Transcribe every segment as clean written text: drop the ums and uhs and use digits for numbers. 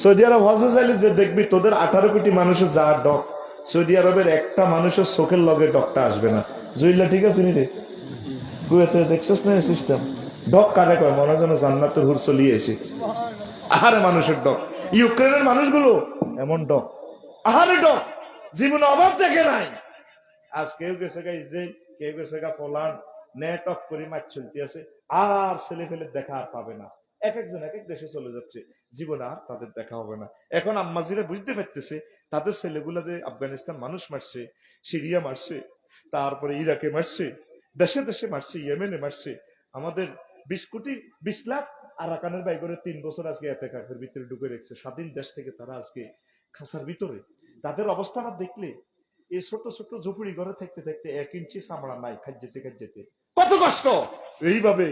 Saudi আরব হজে চাইলে যে দেখবি তোদের 18 কোটি মানুষের যা ডক, সৌদি আরবের একটা মানুষের চোখের লগে ডকটা আসবে না। জুইল্লা ঠিক আছে নি রে? কুয়েতে দেখছিস না সিস্টেম? ডক কারে কয়? মনে হয় যেন জান্নাতের হুর চলিয়েছে। আহারে মানুষের ডক। ইউক্রেনের মানুষগুলো এমন ডক, আহারে ডক, জীবনে অভাব দেখে নাই। আজ কেউ গেছে গা ইসরায়েল, কেউ গেছে গা পোল্যান্ড, নেট অফ করে মাছ চলতে আছে, আর ছেলে ফেলে দেখা আর পাবে না। এক একজন এক এক দেশে চলে যাচ্ছে, জীবনে আর তাদের দেখা হবে না। এখন আম্মাজিরা বুঝতে পারতেছে তাদের ছেলেগুলা যে আফগানিস্তান মানুষ মারছে, সিরিয়া মারছে, তারপরে ইরাকে মারছে, দেশে দেশে মারছে, ইয়েমেনে মারছে। আমাদের 20 লাখ আরাকানের বাইরে 3 বছর আজকে এতেকাফের ভিতরে ঢুকে রেখেছে। স্বাধীন দেশ থেকে তারা আজকে খাঁচার ভিতরে। তাদের অবস্থাটা দেখলে এই ছোট ছোট ঝুপড়ি ঘরে থাকতে থাকতে 1 ইঞ্চি চামড়া নাই, খাদ্যতে খাদ্যতে কত কষ্ট। এইভাবে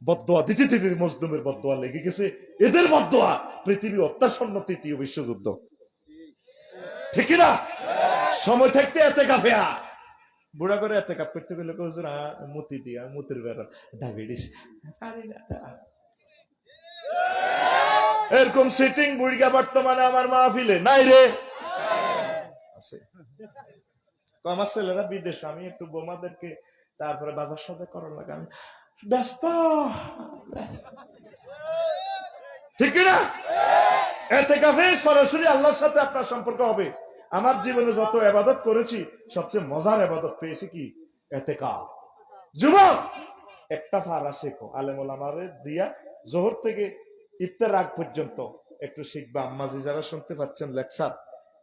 বদদোয়া দিতে দিতে মজলুমের বদদোয়া লেগে গেছে। এদের বদদোয়া পৃথিবী অত্যাসন্ন 3য় বিশ্বযুদ্ধ, ঠিক না? সময় থাকতে এতে কাফেয়া বুড়া করে এতে কাপ করতে গেলে মতি দিয়া মতির বেড়া ডায়াবেটিস পারি না। এরকম সিটিং বুড়িয়া বর্তমানে আমার মাহফিলে নাই রে, আছে। আমার ছেলেরা বিদেশ, আমি একটু বোমাদেরকে তারপরে বাজার সাথে করার লাগে, আমি ব্যস্ত, ঠিক না? এতে কাফে সরাসরি আল্লাহর সাথে আপনার সম্পর্ক হবে। আমার জীবনে যত ইবাদত করেছি সবচেয়ে মজার ইবাদত পেয়েছি কি? এতেকাফ। যুবক, একটা ফারা শেখো, আলেম ওলামারে দিয়া জোহর থেকে ইফতার আগ পর্যন্ত একটু শিখবা। আম্মাজি যারা শুনতে পাচ্ছেন লেকচার,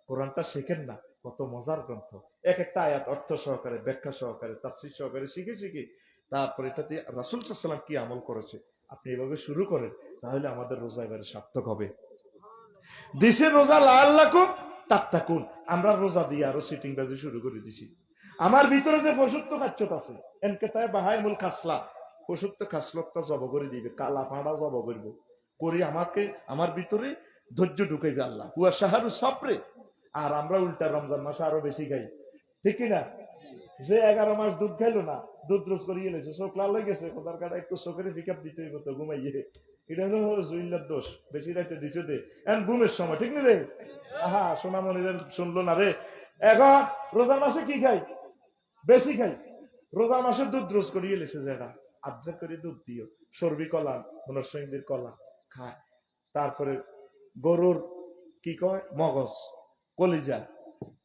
কোরআনটা শেখেন না, কত মজার গ্রন্থ। এক একটা আয়াত অর্থ সহকারে, ব্যাখ্যা সহকারে, তাফসীর সহকারে শিখে শিখে তারপরে এটাতে রাসূল সাল্লাল্লাহু আলাইহি ওয়াসাল্লাম কি আমল করেছে আপনি এভাবে শুরু করেন, তাহলে আমাদের রোজা এবারে সার্থক হবে। দিছে রোজা লাআল্লাকুম তাত্তাকুন। আমরা রোজা দিয়ে আরো সিটিং বাজি শুরু করে দিছি। আমার ভিতরে যে পশুত্ব কাচ্চত আছে, এনকেতায় বাহাইমুল খাসলা, পশুত্ব খাসলতটা জব করে দিবে, কালা ফাঁড়া জব করব করি আমাকে, আমার ভিতরে ধৈর্য ঢুকাইবে আল্লাহ। হুয়া শাহরু সবরে। আর আমরা উল্টা রমজান মাসে আরো বেশি খাই, ঠিক না? যে 11 মাস দুধ খাইলো না, দুধ রোজ করিয়ে লেছে, চোখ লাল হয়ে গেছে, কোথার কাটা একটু চোখের পিকআপ দিতে হইব তো ঘুমাইয়ে। এটা হলো জুইল্লার দোষ, বেশি রাইতে দিছে দে এখন ঘুমের সময়, ঠিক না রে? আহা সোনামণিরা শুনলো না রে। এখন রোজার মাসে কি খাই? বেশি খাই। রোজার মাসে দুধ রোজ করিয়ে লেছে, যেটা আবজা করে দুধ দিও, সর্বি কলা, মনসিংদের কলা খায়, তারপরে গরুর কি কয় মগজ, কলিজা,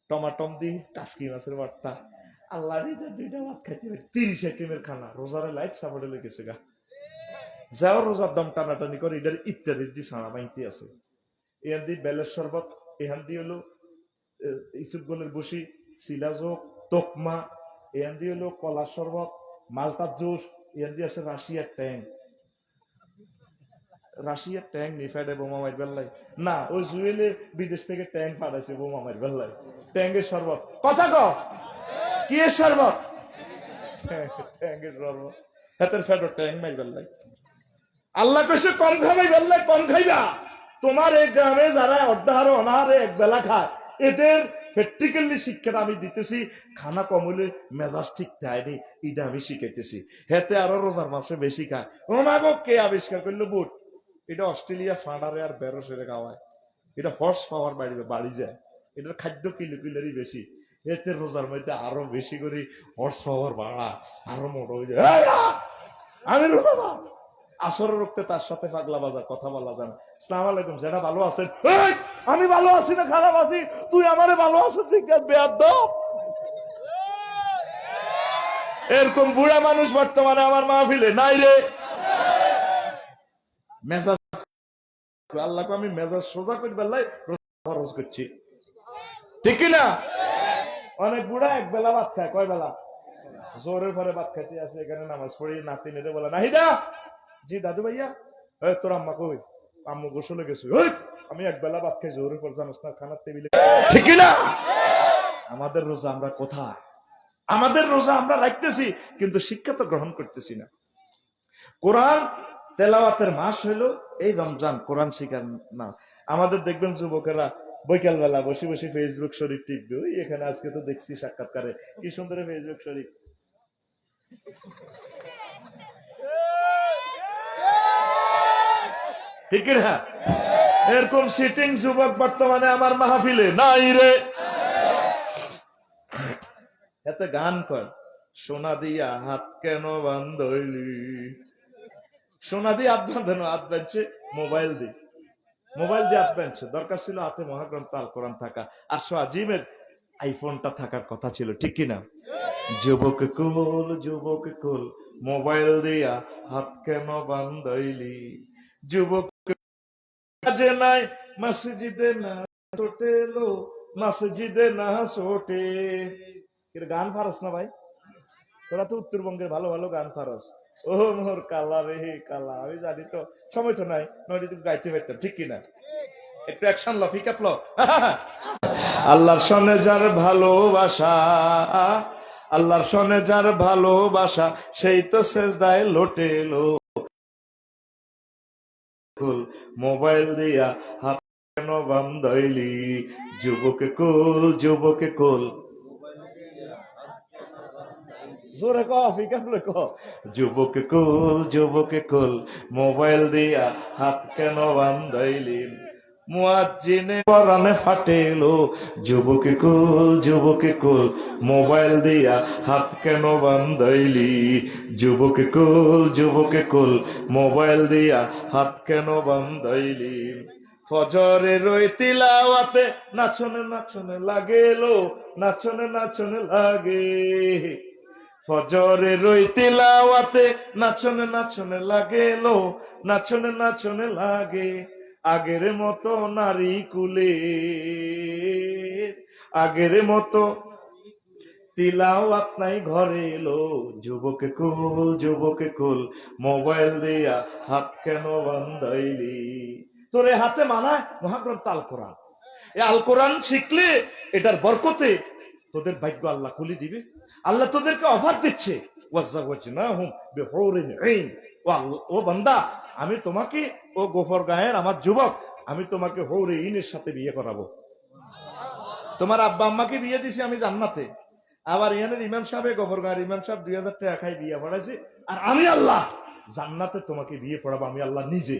টমাটম দি টাস্কি মাছের ভর্তা। আল্লাহ 2টা ভাত খাইতে 30 আইটেমের খানা। রোজারে লাইফ সাপোর্টে লেগেছে গা। যাও রোজার দম টানাটানি করে এটার ইত্যাদি দি ছাড়া বাইতে আছে। এখান দিয়ে বেলের শরবত, এখান দিয়ে হলো ইসুফগলের বসি, সিলাজোক, তোকমা, এখান দিয়ে হলো কলা শরবত, মালটার জুস, এখান দিয়ে আছে রাশিয়ার ট্যাং। রাশিয়ার ট্যাং নিফাইডে বোমা মার বেল্লাই না, ওই জুয়েলে বিদেশ থেকে ট্যাং পাঠাইছে বোমা মার বেল্লাই। ট্যাঙ্গের শরবত, কথা কও কি এর শরবত? ট্যাঙ্গের শরবত, হাতের ফেটো ট্যাং মার বেল্লাই। আল্লাহ কইছে কম খাবাই বেল্লাই, কম খাইবা। তোমার এই গ্রামে যারা অর্ধাহারে অনাহারে এক বেলা খায়, এদের প্র্যাকটিক্যালি শিক্ষাটা আমি দিতেছি। খানা কম হলে মেজাজ ঠিক থাকবে, এটা আমি শিখাইতেছি। হেতে আরো রোজার মাসে বেশি খায়। ও মা গো, কে আবিষ্কার করলো বুট? এটা অস্ট্রেলিয়া ফাঁড়ারে আর বেরোসেরে খাওয়ায়। এটা হর্স পাওয়ার বাড়ি যায়, এটার খাদ্য কিলোরই বেশি। এতে রোজার মধ্যে আরো বেশি করে হর্স পাওয়ার বাড়া, আরো মোটা হয়ে যায়। আমি রোজা আসরের রক্তে তার সাথে পাগলা বাজার কথা বলা যান। আসসালামু আলাইকুম, যেটা ভালো আছেন? আমি ভালো আছি না খারাপ আছি, তুই আমারে ভালো আছিস জিজ্ঞাসা বেয়াদব। এরকম বুড়া মানুষ বর্তমানে আমার মাহফিলে নাই রে। মেজাজ আল্লাহকে আমি মেজাজ সোজা করে বেলায় খরচ করছি, ঠিক না? অনেক বুড়া এক বেলা ভাত খায়, কয় বেলা? জোরের পরে ভাত খাইতে আসে, এখানে নামাজ পড়ি, নাতি নেড়ে বলে নাহিদা, জি দাদু ভাইয়া, তোর আম্মা কই? আম্মু গোসলে গেছে। আমি এক বেলা ভাত খাই, জোরের পর জানোস না খানার টেবিলে, ঠিক না? আমাদের রোজা আমরা কোথায়? আমাদের রোজা আমরা রাখতেছি, কিন্তু শিক্ষা তো গ্রহণ করতেছি না। কোরআন তেলাওয়াতের মাস হইলো এই রমজান, কোরআন শিখার না। আমাদের দেখবেন যুবকেরা বৈকাল বেলা বসে বসে ফেসবুক শরীফ টিপবে। ওই এখানে আজকে তো দেখছি সাক্ষাৎকারে কি সুন্দর ফেসবুক শরীফ, ঠিক না? এরকম সিটিং যুবক বর্তমানে আমার মাহফিলে নাই রে। এতে গান কর, সোনা দিয়া হাত কেন বান্ধলি, সোনা দিয়ে হাত বাঁধানো, হাত বাঁধছে মোবাইল দিয়ে, মোবাইল দিয়ে হাত বাঁধছে। দরকার ছিল হাতে মহাগ্রন্থ আল কোরআন থাকা, আর আজিমের আইফোনটা থাকার কথা ছিল, ঠিক কিনা? যুবক কুল মোবাইল দিয়া হাত কেন বান্ধাইলি, যুবক কাজে নাই মসজিদে না ছোটে লো, মসজিদে না ছোটে। গান ফারস না ভাই, তোরা তো উত্তরবঙ্গের ভালো ভালো গান ফারস। ও মোর কালা রে কালা, আমি জানি তো, সময় তো নাই, নইলে তুমি গাইতে পারতাম, ঠিক কিনা? একটু অ্যাকশন ল, পিক আপ ল। আল্লাহর সনে যার ভালোবাসা, আল্লাহর সনে যার ভালোবাসা, সেই তো সেজদায় লোটেলো। মোবাইল দিয়া হাত কেন বান্ধাইলি, যুবকে কুল জোরে ক, ফিকাফলে ক, যুবকে কুল মোবাইল দিয়া হাত কেন বান্ধাইলি, মুয়াজ্জিনে পরানে ফাটেলো, যুবকে কুল মোবাইল দিয়া হাত কেন বান্ধাইলি, যুবকে কুল মোবাইল দিয়া হাত কেন বান্ধাইলি। ফজরের ওই তিলাওয়াতে নাচনে নাচনে লাগেলো, নাচনে নাচনে লাগে, ফজরের ওই তিলাওয়াতে নাচনে নাচনে লাগেলো, নাচনে নাচনে লাগে। আগের মতো নারী কুলে, আগের মতো তিলাওয়াত নাই ঘরে এলো, যুবকে কুল মোবাইল দিয়া হাত কেন বান্ধাইলি। তোর এই হাতে মানায় মহাগ্রন্থ আল কোরআন। এই আল কোরআন শিখলে এটার বরকতে তোদের ভাগ্য আল্লাহ খুলে দিবে। আল্লাহ তোদেরকে অফার দিচ্ছে, ও বান্দা, আমি তোমাকে, ও গোফর গায়ের আমার যুবক, আমি তোমাকে হৌরে ইনের সাথে বিয়ে করাবো। তোমার আব্বা আম্মাকে বিয়ে দিছি আমি জান্নাতে, আবার ইয়ানের ইমাম সাহেব, গোফর গায়ের ইমাম সাহেব 2000 টাকা খাই বিয়ে পড়াইছে, আর আমি আল্লাহ জান্নাতে তোমাকে বিয়ে পড়াবো, আমি আল্লাহ নিজে।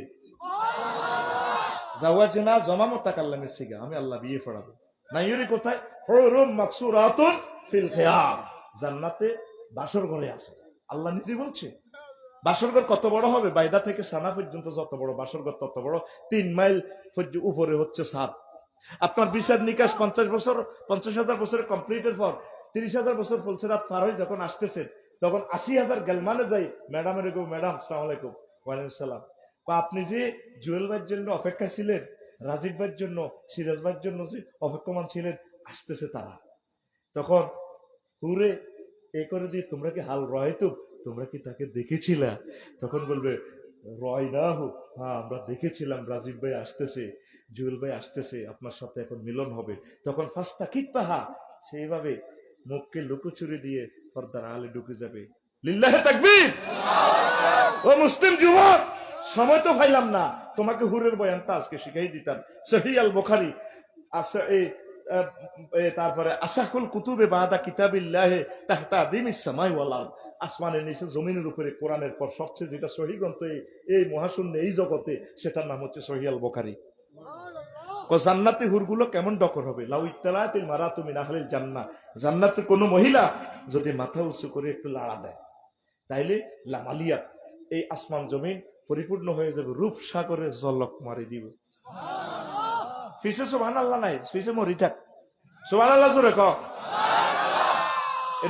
যাওয়াছে না জমামত তাকাল্লামের সিগা, আমি আল্লাহ বিয়ে পড়াবো। নাইরি কোথায়? হুরুম মাকসুরাতুন ফিল খিয়াম, জান্নাতে বাসর ঘরে আছে। আল্লাহ নিজে বলছে। বাসরঘর কত বড় হবে? বাইদা থেকে সানা পর্যন্ত যত বড় বাসরঘর তত বড়, 3 মাইল উপরে হচ্ছে ছাদ। আপনার বিচার নিকাশ 50,000 বছরের কমপ্লিটের পর 30,000 বছর ফুলসেরাত পার হয়ে যখন আসতেছেন, তখন 80,000 গেলমানে যাই, ম্যাডামের গো, ম্যাডাম আসসালামু আলাইকুম। ওয়ালাইকুম সালাম। আপনি যে জুয়েল ভাইয়ের জন্য অপেক্ষা ছিলেন, রাজীব ভাইয়ের জন্য, সিরাজ ভাইয়ের জন্য যে অপেক্ষমান ছিলেন, আসতেছে তারা। তখন হুরে এ করে দিয়ে, তোমরা কি হাল রয়তো, তোমরা কি তাকে দেখেছিলা? তখন বলবে রয় না হোক, হ্যাঁ আমরা দেখেছিলাম, রাজীব ভাই আসতেছে, জুয়েল ভাই আসতেছে, আপনার সাথে এখন মিলন হবে। তখন ফাস্তা কিপাহা সেইভাবে মুখকে লুকোচুরি দিয়ে পর্দার আলে ঢুকে যাবে। লিল্লাহে তাকবীর। ও মুসলিম যুবক, সময় তো পাইলাম না, তোমাকে হুরের বয়ানটা আজকে শিখাই দিতাম। সহিহ আল বুখারী, তারপরে আসাহুল কুতুবে বাদা কিতাবিল্লাহি তাহতা আদিমিস সামাই ওয়াল আরদ, আসমানের নিচে জমিনের উপরে কোরআনের পর সবচেয়ে যেটা সহিহ গ্রন্থ এই মহাশূন্যে, এই জগতে, সেটার নাম হচ্ছে সহিহ আল বুখারী। ও জান্নাতি হুরগুলো কেমন ডকর হবে? লাউ ইত্তালাতিল মারাতু মিন আহলিল জান্নাহ, জান্নাতের কোন মহিলা যদি মাথা উঁচু করে একটু লাড়া দেয়, তাইলে লামালিয়াত, এই আসমান জমিন পরিপূর্ণ হয়ে যাবে, রূপ সাগরে জলক মারি দিব। ফিসে সুবহানাল্লাহ নাই, ফিসে মরি থাক। সুবহানাল্লাহ জোরে ক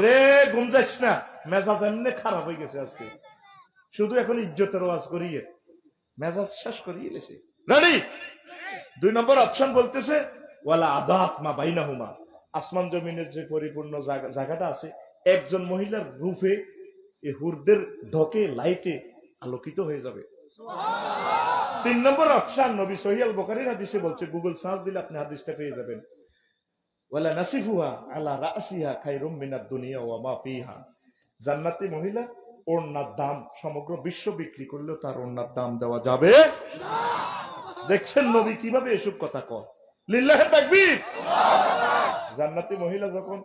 রে, ঘুম যাইস না, মেজাজ এমনি খারাপ হয়ে গেছে আজকে, শুধু এখন ইজ্জতের ওয়াজ করিয়ে মেজাজ শেষ করিয়ে গেছে। রেডি? 2 নম্বর অপশন বলতেছে ওয়ালা আদাত মা বাইনাহুমা, আসমান জমিনের যে পরিপূর্ণ জায়গাটা আছে, একজন মহিলার রূপে এই হুরদের ঢকে লাইটে আলোকিত হয়ে যাবে। 3 নম্বর অপশন নবী সহিহ আল বুখারীর হাদিসে বলছে, গুগল সার্চ দিলে আপনি হাদিসটা পেয়ে যাবেন। ওয়ালা নাসিফুহা আলা রাসিহা খায়রুম মিনাদ দুনিয়া ওয়া মা ফিহা, জান্নাতি মহিলা ওড়নার দাম সমগ্র বিশ্ব বিক্রি করলেও তার ওড়নার দাম দেওয়া যাবে না। দেখছেন নবী কিভাবে এসব কথা কয়? লিল্লাহে তাকবীর। জান্নাতি মহিলা যখন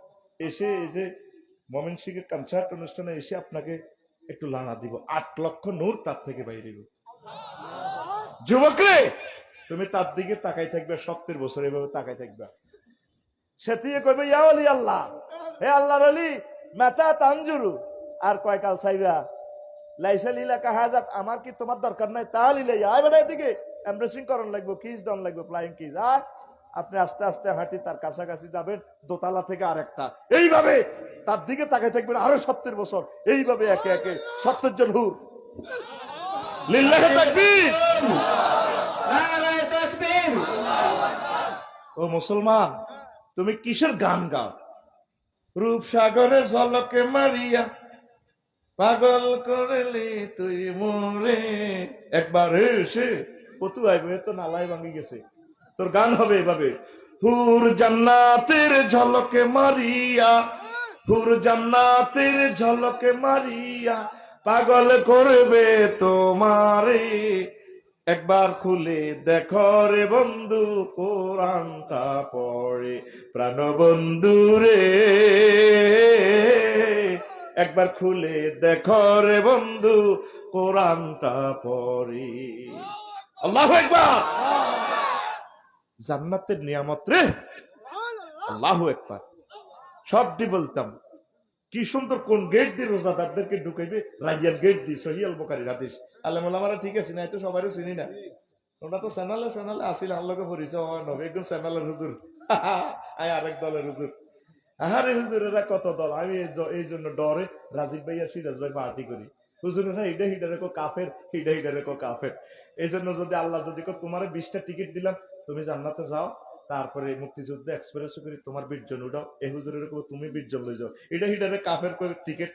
এসে এই যে ময়মনসিংহের কনসার্ট অনুষ্ঠানে এসে আপনাকে একটু লানা দিব, 8 লক্ষ নূর তার থেকে বাইরে। যুবকরে তুমি তার দিকে তাকাই থাকবে 70 বছর এভাবে তাকাই থাকবে। সে দিয়ে কইবে ইয়া ওলি আল্লাহ, হে আল্লাহর ওলি মাতা তানজুরু, আর কয় কাল চাইবা লাইসা লিলাকা হাজাত, আমার কি তোমার দরকার নাই? তাহলে লাইয়া আয় বেটা এদিকে, এমব্রেসিং করন লাগবে, কিস দন লাগবে, ফ্লাইং কিস। আর আপনি আস্তে আস্তে হাঁটি তার কাছাকাছি যাবেন, দোতলা থেকে আরেকটা, এইভাবে তার দিকে তাকাই থাকবেন আরো 70 বছর, এইভাবে একে একে 70 জন হুর। লিল্লাহি তাকবীর। নারায়ে তাকবীর। ও মুসলমান, তুমি কিসের গান গাও? রূপসাগরে ঝলকে মারিয়া পাগল করলি তুই মোরে, একবার এসে কতু আইবে, তো নালাই ভাঙি গেছে, তোর গান হবে এভাবে। হুর জান্নাতের ঝলকে মারিয়া, হুর জান্নাতের ঝলকে মারিয়া পাগল করবে তোমারে, একবার খুলে দেখো রে বন্ধু কোরআনটা পড়ে, প্রাণ বন্ধু রে, একবার খুলে দেখো রে বন্ধু কোরআনটা পড়ে। আল্লাহু আকবার। জান্নাতের নিয়ামত রে, আল্লাহু আকবার। সবটি বলতাম কি সুন্দর, কোন গেট দিয়ে রোজাদারদেরকে ঢুকাইবে? রাইয়ান গেট দিয়ে, সহিহ আল বুখারীর হাদিস। আলেমুলামারা ঠিক আছে না, তো সবাই চিনি না, ওটা তো চ্যানেলে চ্যানেলে আসিল, আল্লাহকে পরিচয় হয় নবে, একদম চ্যানেলের হুজুর, আয় আরেক দলের হুজুর। আহারে হুজুরেরা কত দল, আমি এই জন্য ডরে রাজীব ভাই আর সিরাজ ভাই পার্টি করি। হুজুরেরা হিডা হিডা রেখো কাফের, হিডা হিডা রেখো কাফের। এই জন্য যদি আল্লাহ যদি তোমার 20টা টিকিট দিলাম, তুমি জান্নাতে যাও, তারপরে মুক্তিযুদ্ধ এক্সপ্রেস করি তোমার 20 জন উঠাও, এই হুজুরের তুমি 20 জন লই যাও, এটা হিডারে কাফের করে টিকিট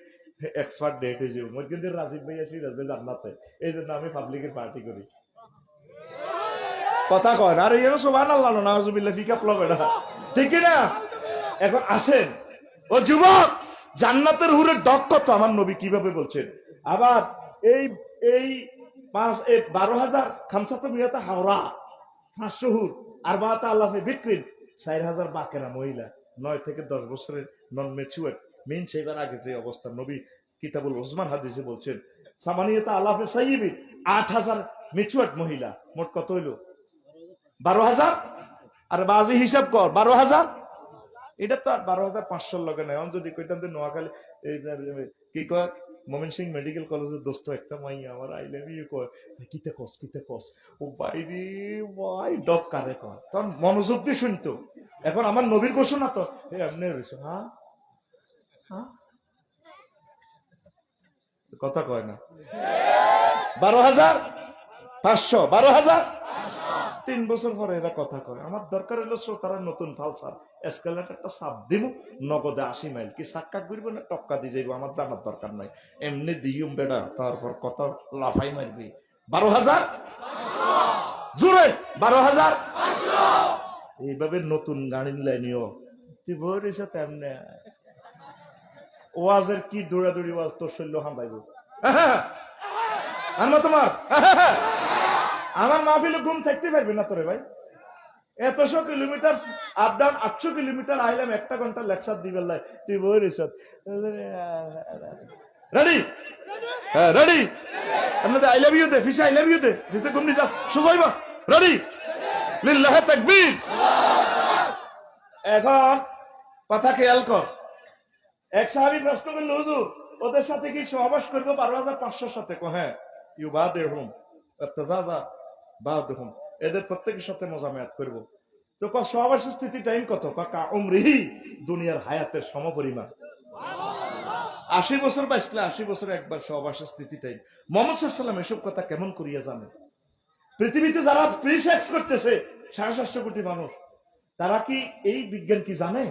এক্সপার্ট ডেট হয়ে যাবো। মই কিন্তু রাজীব ভাই আর সিরাজ ভাই জান্নাতে, এই জন্য আমি পাবলিকের পার্টি করি। কথা কয় না, আর এই সুবহানাল্লাহ নাউজুবিল্লাহ ফিকা প্লব, এটা ঠিক না? এখন আসেন, ও যুবক, জান্নাতের হুরের ডক কত আমার নবী কিভাবে বলছেন। আবার এই এই 12,000 খামসাত মিয়াতা হাওরা, 500 হুর, আর বাতা আল্লাহে বিক্রিন 4,000 বাকেরা মহিলা, 9 থেকে 10 বছরের নন ম্যাচুয়ার মেন সেবার আগে যে অবস্থা নবী কিতাবুল উসমান হাদিসে বলছেন। সামানিয়াতা আল্লাহে সাইয়্যিবিন 8,000 ম্যাচুয়ার মহিলা, মোট কত হইলো? 12,000। আর বাজি হিসাব কর, 12,000, এটা তো আর 12,500 লগে নাই। যদি কইতাম যে নোয়াখালী কি কয় মোমিন সিং মেডিকেল কলেজের দোস্ত একটা মাইয়া আমার আই লাভ ইউ কয়, কিতে কস কিতে কস, ও বাইরে ভাই ডক কারে কয়, তখন মনোযোগ দিয়ে শুনতো। এখন আমার নবীর ঘোষণা তো এমনি রয়েছে, হ্যাঁ হ্যাঁ, কথা কয় না। 12,500, 12,000, 3 বছর পরে এরা কথা কয়। আমার দরকার হলো শ্রোতারা নতুন ফালসার এসকেলেটারটা সাপ দিব, নগদে 80 মাইল, কি সাক্কা ঘুরবো না টক্কা দিয়ে যাইবো, আমার জানার দরকার নাই, এমনি দিউম বেড়া, তারপর কথা লাফাই মারবি। 12,000 জোরে, 12,000। এইভাবে নতুন গাড়ি নিও, তুই বইয়ের সাথে এমনি ওয়াজের কি দৌড়াদৌড়ি ওয়াজ, তোর শৈল্য হামবাইব আমার তোমার আমার মাহফিলে ঘুম থাকতে পারবি না তোরে ভাই। 100 কিলোমিটার আপ ডাউন, 800 কিলোমিটার আইলাম, 1 ঘন্টা লেকচার দিবেন লাই, তুই বই রিসাদ রেডি? হ্যাঁ রেডি। আপনাদের আই লাভ ইউ দে, ফিসে আই লাভ ইউ দে, ফিসে ঘুম দি যাস সুজাইবা, রেডি? লিল্লাহি তাকবীর। এখন কথা খেয়াল কর, এক সাহাবী প্রশ্ন করল, হুজুর ওদের সাথে কি সহবাস করবো 12,500 সাথে? হ্যাঁ, ইউ বাদেহুম ইবতাজাজা বাদেহুম, এদের প্রত্যেকের সাথে মোজামেয়াত করব। তো সহবাসের স্থিতি টাইম কত? কা উমরিহি, দুনিয়ার হায়াতের সমপরিমাণ। 80 বছর বাঁচলে 80 বছর একবার সহবাসের স্থিতি টাইম। মুহাম্মদ সাল্লাল্লাহু আলাইহি ওয়াসাল্লাম এসব কথা কেমন করিয়া জানে? পৃথিবীতে যারা ফ্রি সেক্স করতেছে 750 কোটি মানুষ, তারা কি এই বিজ্ঞান কি জানে?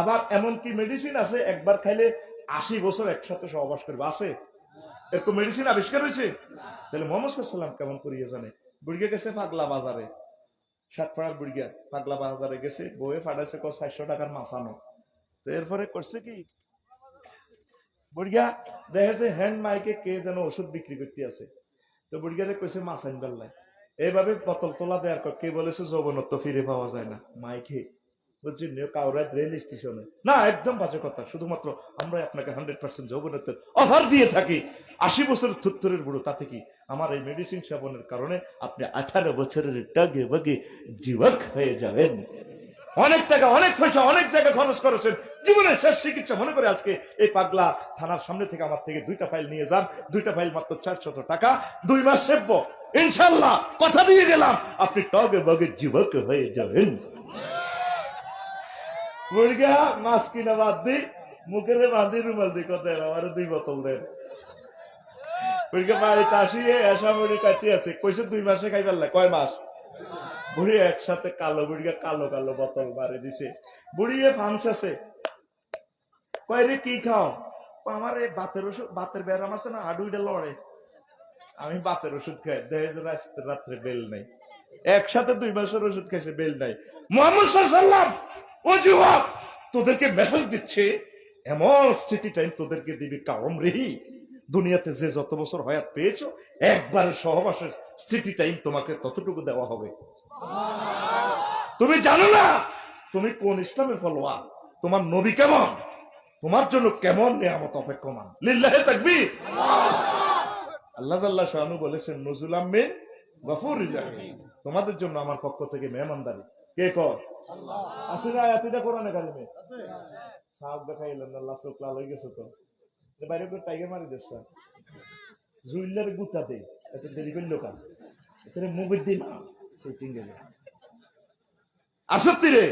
আবার এমন কি মেডিসিন আছে একবার খাইলে 80 বছর একসাথে সহবাস করবে? আছে এরকম মেডিসিন আবিষ্কার হয়েছে? তাহলে মুহাম্মদ সাল্লাল্লাহু আলাইহি ওয়াসাল্লাম কেমন করিয়া জানে? বুড়িয়া গেছে পাগলা বাজারে, সাতপাড়ার বুড়িয়া পাগলা বাজারে গেছে, বউয়ে ফাটাইছে 400 টাকার মাছ আনো। তো এরপরে করছে কি, বুড়িয়া দেখেছে হ্যান্ড মাইকে কে যেন ওষুধ বিক্রি করতে আছে, তো বুড়িয়ারে কইছে মাছ আনবার লাই। এইভাবে বোতল তোলা দেয়ার কে বলেছে যৌবনত্ব ফিরে পাওয়া যায় না, মাইকে বলছি কাউরাত রেল স্টেশনে না, একদম বাজে কথা। শুধুমাত্র আমরা আপনাকে 100% যৌবনত্বের অফার দিয়ে থাকি। 80 বছর থুত্তরের বুড়ো, তাতে কি? আমার এই মেডিসিন সেবনের কারণে আপনি 18 বছরের টাগে বাগে যুবক হয়ে যাবেন। অনেক টাকা, অনেক পয়সা, অনেক জায়গা খরচ করেছেন, জীবনের শেষ চিকিৎসা মনে করে আজকে এই পাগলা থানার সামনে থেকে আমার থেকে 2টা ফাইল নিয়ে যান। 2টা ফাইল মাত্র 400 টাকা, 2 মাস সেবব, ইনশাল্লাহ কথা দিয়ে গেলাম আপনি টগে বগে যুবক হয়ে যাবেন। মুরগা মাছ কিনা বাদ দি, মুখের বাঁধি রুমাল দি কথা আমার 2 বোতল দেন। মুরগা বাড়িতে আসিয়ে এসা মুড়ি কাটি আছে, কইছে 2 মাসে খাই পারলে, কয় মাস? বুড়ি একসাথে কালো বুড়িয়া কালো কালো বোতল বাড়ি দিছে। বুড়িয়ে ফানছে, কয় রে কি খাও? আমার এই বাতের ওষুধ, বাতের ব্যারাম আছে না, হাডুইটা লড়ে, আমি বাতের ওষুধ খাই। দেখে রাত্রে বেল নাই, একসাথে 2 মাসের ওষুধ খাইছে, বেল নাই। মুহাম্মদ সাল্লাল্লাহু ও যুবক, তোদেরকে মেসেজ দিচ্ছে, এমন স্থিতি টাইম তোদেরকে দিবি কাওম রেহি। দুনিয়াতে যে যত বছর হয়াত পেয়েছো, একবার সহবাসের স্থিতি টাইম তোমাকে ততটুকু দেওয়া হবে। তুমি জানো না তুমি কোন ইসলামের ফলোয়ার, তোমার নবী কেমন, তোমার জন্য কেমন নিয়ামত অপেক্ষমান। লিল্লাহি তাকবীর। আল্লাহ জাল্লা শানু বলেছেন নুজুলাম মিন গফুরির রহিম, তোমাদের জন্য আমার পক্ষ থেকে মেহমানদারি। কে কর? আল্লাহ। আসলে আয়াতটা কোরআনে কারিমে আছে। সাহাব দেখাইলেন আল্লাহ চোখ লাল হয়ে গেছে, তো বাইরে করে টাইগার মারি দেশ জুইল্লার গুতা দেই, এত দেরি করল কান, এতে মুগের দিন সেই তিনগে আসত্তি রে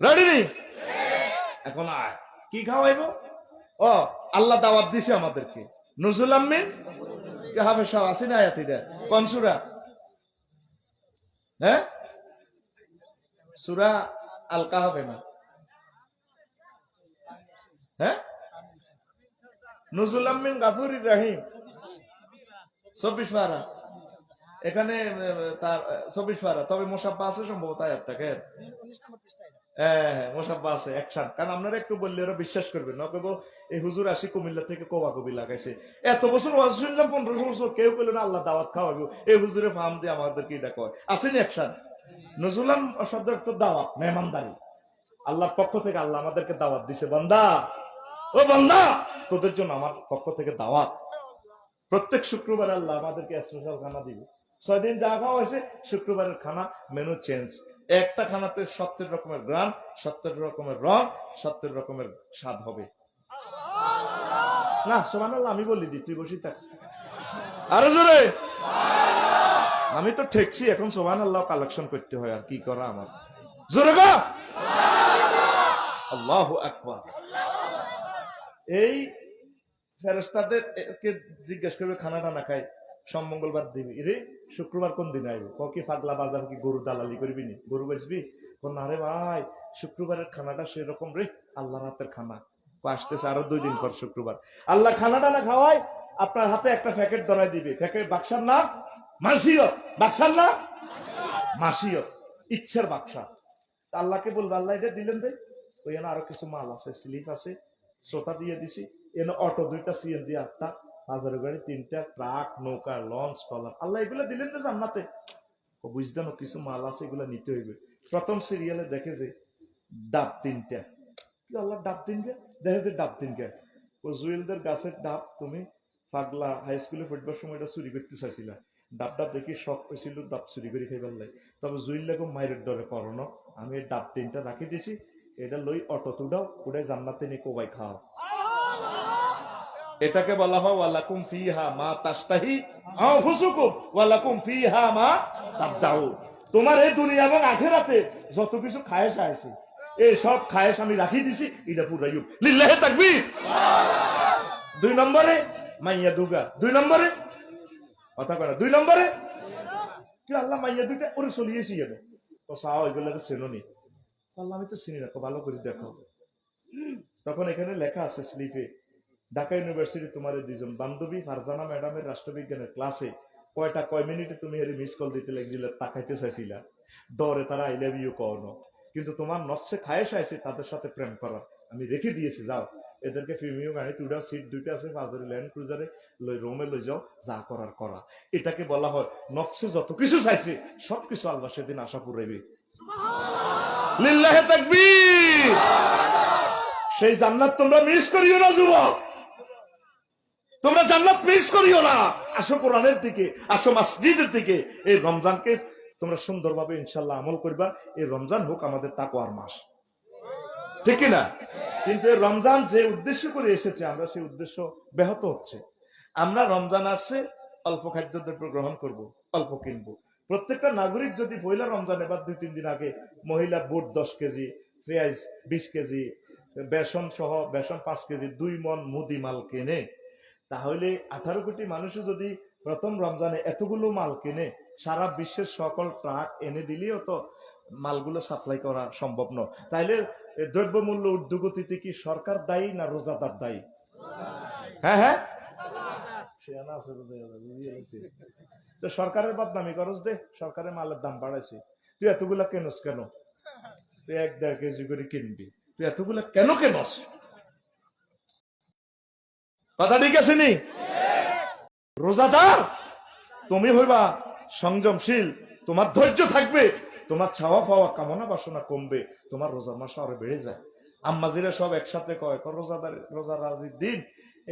রেডি নি। এখন আয় কি খাওয়াইব? ও আল্লাহ দাওয়াত দিছে আমাদেরকে, নুজুলাম মিন হাফেজ সাহেব আছে না আয়াতটা কোন সূরা? হ্যাঁ, সূরা আল কাহফ না? হ্যাঁ, নুজুলাম মিন গাফুরির রহিম 24 পারা, এখানে তার 24 পারা, তবে মুসাফফা আছে সম্ভবত আয়াতটাকে। হ্যাঁ, মুসাফফা আছে একসাথ, কারণ আপনারা একটু বললে ওরা বিশ্বাস করবেন না, কেবল এই হুজুর আসি কুমিল্লা থেকে কোবা কবি লাগাইছে, এত বছর ওয়াজ শুনলাম, 15 বছর কেউ বললো না আল্লাহ দাওয়াত খাওয়াবো, এই হুজুরে ফার্ম দিয়ে আমাদেরকে এটা কয়। আসেনি একসাথ। নজুলাম শব্দের তো দাওয়াত, মেহমানদারি। আল্লাহর পক্ষ থেকে আল্লাহ আমাদেরকে দাওয়াত দিছে, বান্দা ও বান্দা তোদের জন্য আমার পক্ষ থেকে দাওয়াত। প্রত্যেক শুক্রবার আল্লাহ আমাদেরকে স্পেশাল খানা দিবে। 6 দিন যা খাওয়া হয়েছে, শুক্রবারের খানা মেনু চেঞ্জ। একটা খানাতে 70 রকমের গ্রাম, 70 রকমের রং, 70 রকমের স্বাদ হবে। না সুবহানাল্লাহ আমি বলি দি, তুই বসি থাক আরো জোরে। আমি তো ঠেকছি, এখন সুবহানাল্লাহ কালেকশন করতে হয়, আর কি করা আমার। জোরে গো আল্লাহু আকবার। এই ফেরেশতাদেরকে জিজ্ঞেস করবে খানাটা না খাই, সোম মঙ্গলবার দিবি রে, শুক্রবার কোন দিন আইব? কি পাগলা বাজার কি গরু দালালি করবি নি, গরু বেচবি? না রে ভাই, শুক্রবারের খানাটা সেরকম রে, আল্লাহর হাতের খানা। আসতেছে আরো 2 দিন পর শুক্রবার, আল্লাহ খানাটা না খাওয়াই আপনার হাতে একটা প্যাকেট ধরাই দিবে। প্যাকেট বাক্সার নাম মাসিয়ত, বাক্সার নাম মাসিয়ত, ইচ্ছার বাক্সা। আল্লাহকে বলবে আল্লাহ এটা দিলেন দে, ওই আরো কিছু মাল আছে, স্লিপ আছে, শ্রোতা দিয়ে দিছি, এনে অটো 2টা, সিএনজি 8টা, বাজারের গাড়ি 3টা, ট্রাক, নৌকা, লঞ্চ, ট্রলার, আল্লাহ এগুলো দিলেন না জান্নাতে। বুঝতেন কিছু মাল আছে, এগুলো নিতে হইবে। প্রথম সিরিয়ালে দেখে যে ডাব 3টা, আল্লাহ ডাব 3টা, দেখে যে ডাব 3টা, ও জুয়েলদের গাছের ডাব, তুমি পাগলা হাই স্কুলে পড়বার সময় এটা চুরি করতে চাইছিলা, ডাবটা দেখি শখ হয়েছিল, ডাব চুরি করে খাইবার লাই। তবে জুইল্লাকে মায়ের ডরে করো, আমি এই ডাব 3টা রাখি দিছি, এটা লই অটো তুডাও, উড়াই জান্নাতে নিয়ে কোবাই খাও। এটাকে বলা হয় ওয়ালাকুম ফিহা মা তাশতাহি আনফুসুকুম ওয়ালাকুম ফিহা মা তাবদাউ। তোমার এই দুনিয়া এবং আখিরাতে যত কিছু খায়েশ আছে, এই সব খায়েশ আমি রাখি দিছি, এটা পুরাইও। লিল্লাহি তাকবীর। 2 নম্বরে মাইয়া দুগা, 2 নম্বরে কথা কয় না, 2 নম্বরে কি আল্লাহ মাইয়া 2টা ওরে চলিয়েছি গেল, তো সাও এগুলোকে চেননি, আল্লাহ আমি তো চিনি না, ভালো করে দেখো। তখন এখানে লেখা আছে স্লিপে, ঢাকা ইউনিভার্সিটি তোমার 2জন বান্ধবী ফারজানা ম্যাডামের রাষ্ট্রবিজ্ঞানের ক্লাসে কয় মিনিটে তুমি হেরে মিস কল দিতে লাগছিলে, তাকাইতে চাইছিলা, ডরে তারা আই লাভ ইউ কওনো, কিন্তু তোমার নফসে খায়েশ আছে তাদের সাথে প্রেম করার, আমি রেখে দিয়েছি, যাও এদেরকে প্রিমিয়াম গাড়ি 2টা সিট 2টা আছে, বাজারে ল্যান্ড ক্রুজারে লই রোমে লই যাও, যা করার করা। এটাকে বলা হয় নফসে যত কিছু চাইছে সবকিছু আল্লাহ সেদিন আশা পুরাইবে। লিল্লাহে তাকবীর। সেই জান্নাত তোমরা মিস করিও না যুবক, তোমরা জান্নাত মিস করিও না। আসো কোরআনের দিকে, আসো মসজিদের দিকে। এই রমজানকে তোমরা সুন্দরভাবে ইনশাআল্লাহ আমল করবা। এই রমজান হোক আমাদের তাকওয়ার মাস, ঠিক না? কিন্তু এই রমজান যে উদ্দেশ্য করে এসেছে, আমরা সেই উদ্দেশ্য ব্যাহত হচ্ছে। আমরা রমজান আসছে অল্প খাদ্যদ্রব্য গ্রহণ করব, অল্প কিনবো। প্রত্যেকটা নাগরিক যদি পয়লা রমজানে বা 2-3 দিন আগে মহিলা বুট 10 কেজি, পেঁয়াজ 20 কেজি, বেসন সহ বেসন 5 কেজি, 2 মণ মুদি মাল কেনে, তাহলে 18 কোটি মানুষও যদি প্রথম রমজানে এতগুলো মাল কিনে, সারা বিশ্বের সকল ট্রাক এনে দিলেও তো মালগুলো সাপ্লাই করা সম্ভব নয়। তাইলে দ্রব্যমূল্য ঊর্ধ্বগতিতে কি সরকার দায়ী না রোজাদার দায়ী? হ্যাঁ হ্যাঁ, তো সরকারের বদনামি করস দে, সরকারের মালের দাম বাড়াইছে, তুই এতগুলা কেনস কেন? তুই 1-1.5 কেজি করে কিনবি, তুই এতগুলা কেন কেনস? কথা ঠিক আছে নি? রোজাদার তুমি হইবা সংযমশীল, তোমার ধৈর্য থাকবে, তোমার ছাওয়া পাওয়া কামনা বাসনা কমবে, তোমার রোজার মাস আরো বেড়ে যায়। আম্মাজিরা সব একসাথে কয়, রোজাদার রোজা রাজির দিন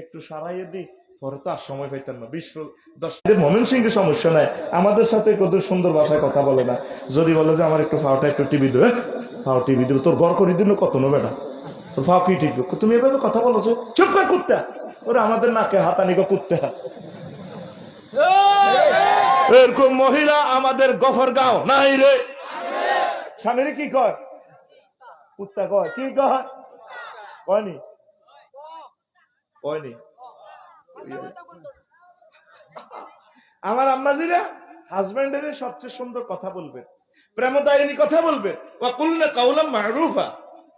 একটু সারাইয়ে দি, পরে তো আর সময় পাইতেন না। 20-10 মমিন সিং এর সমস্যা নাই, আমাদের সাথে কত সুন্দর ভাষায় কথা বলে না। যদি বলে যে আমার একটু ফাওটা একটু টিভি দেবে, ফাও টিভি দেবে, তোর ঘর করে দিন কত নেবে না, তোর ফাও কি টিভি, তুমি এভাবে কথা বলেছো, চুপ করে কুত্তা, ওরা আমাদের নাকে হাতানি কুত্তা। এরকম মহিলা আমাদের গফরগাঁও নাই রে। স্বামীর কি কয়? কুত্তা কয়, কি কয়? কয়নি কয়নি। আমার আম্মাজিরা হাজবেন্ডের সবচেয়ে সুন্দর কথা বলবে, প্রেমদায়িনী কথা বলবে, ওয়াকুলনা কাওলাম মারুফা,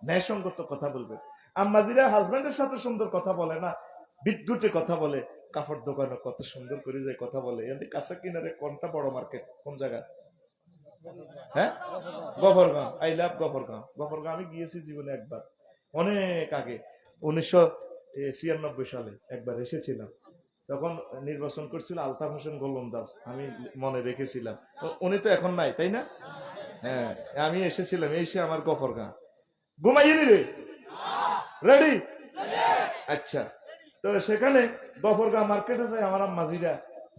ন্যায়সঙ্গত কথা বলবে। আম্মাজিরা হাজবেন্ডের সাথে সুন্দর কথা বলে না, বিদ্যুটে কথা বলে, কাপড় দোকানে কত সুন্দর করে যায় কথা বলে। এদের কাছে কিনারে কোনটা বড় মার্কেট, কোন জায়গা? হ্যাঁ, গফরগাঁও। I love Gafargaon. গফরগাঁও আমি গিয়েছি জীবনে একবার, অনেক আগে 1996 সালে একবার এসেছিলাম। তখন নির্বাচন করছিল আলতাফ হোসেন গোলন্দাজ, আমি মনে রেখেছিলাম। উনি তো এখন নাই, তাই না? হ্যাঁ, আমি এসেছিলাম, এসে আমার গফরগাঁও। ঘুমাইনি রে? রেডি? আচ্ছা, তো সেখানে গফরগাঁও মার্কেটে যায়, আমার মাঝিরা